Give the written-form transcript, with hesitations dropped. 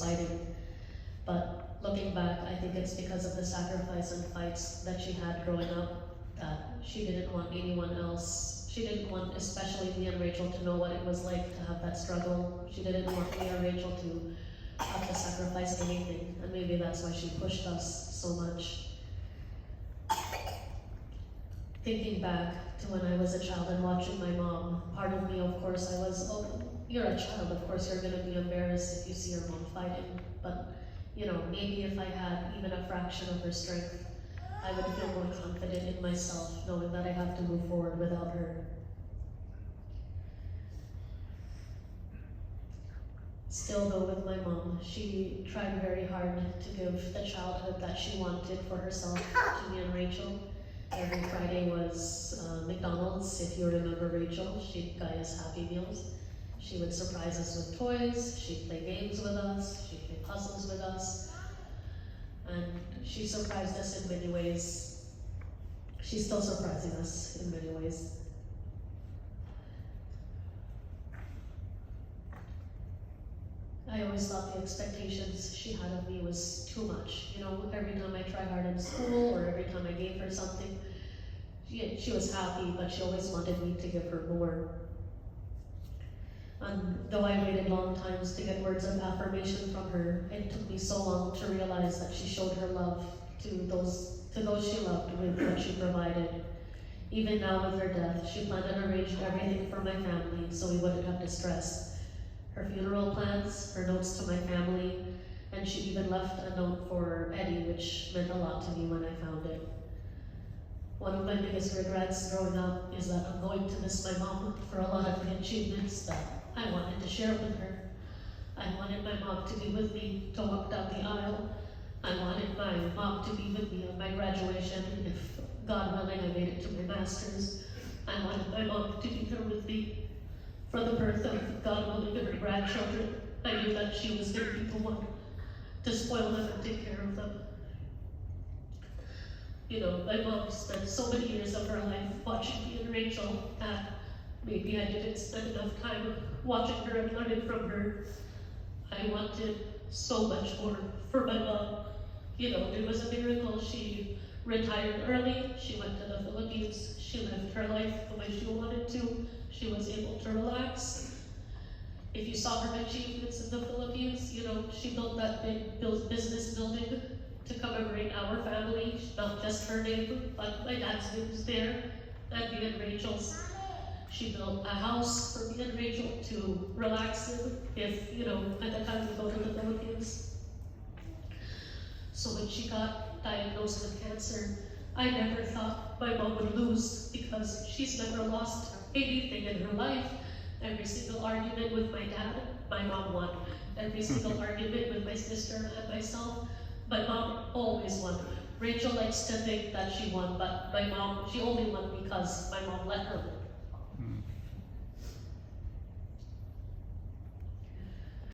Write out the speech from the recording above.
fighting. But looking back, I think it's because of the sacrifice and fights that she had growing up, that she didn't want anyone else, she didn't want especially me and Rachel to know what it was like to have that struggle. She didn't want me or Rachel to have to sacrifice anything, and maybe that's why she pushed us so much. Thinking back to when I was a child and watching my mom, part of me, of course, I was, oh, you're a child, of course you're gonna be embarrassed if you see your mom fighting, but you know, maybe if I had even a fraction of her strength, I would feel more confident in myself, knowing that I have to move forward without her. Still though, with my mom, she tried very hard to give the childhood that she wanted for herself to me and Rachel. Every Friday was McDonald's, if you remember Rachel. She'd buy us Happy Meals. She would surprise us with toys, she'd play games with us, she'd play puzzles with us. And she surprised us in many ways. She's still surprising us in many ways. I always thought the expectations she had of me was too much. You know, every time I tried hard in school or every time I gave her something, she was happy, but she always wanted me to give her more. And though I waited long times to get words of affirmation from her, it took me so long to realize that she showed her love to those she loved with what she provided. Even now with her death, she planned and arranged everything for my family so we wouldn't have to stress. Her funeral plans, her notes to my family, and she even left a note for Eddie, which meant a lot to me when I found it. One of my biggest regrets growing up is that I'm going to miss my mom for a lot of the achievements that I wanted to share with her. I wanted my mom to be with me to walk down the aisle. I wanted my mom to be with me on my graduation, if God willing I made it to my master's. I wanted my mom to be there with me for the birth of, God willing, of her grandchildren. I knew that she was going to be the one to spoil them and take care of them. You know, my mom spent so many years of her life watching me and Rachel, and maybe I didn't spend enough time watching her and learning from her. I wanted so much more for my mom. You know, it was a miracle. She retired early, she went to the Philippines, she lived her life the way she wanted to, she was able to relax. If you saw her achievements in the Philippines, you know, she built that big business building to commemorate our family, not just her name, but my dad's name is there, and me and Rachel's. She built a house for me and Rachel to relax in if, you know, at the time we go to the Philippines. So when she got diagnosed with cancer, I never thought my mom would lose, because she's never lost anything in her life. Every single argument with my dad, my mom won. Every single argument with my sister and myself, my mom always won. Rachel likes to think that she won, but my mom, she only won because my mom let her win.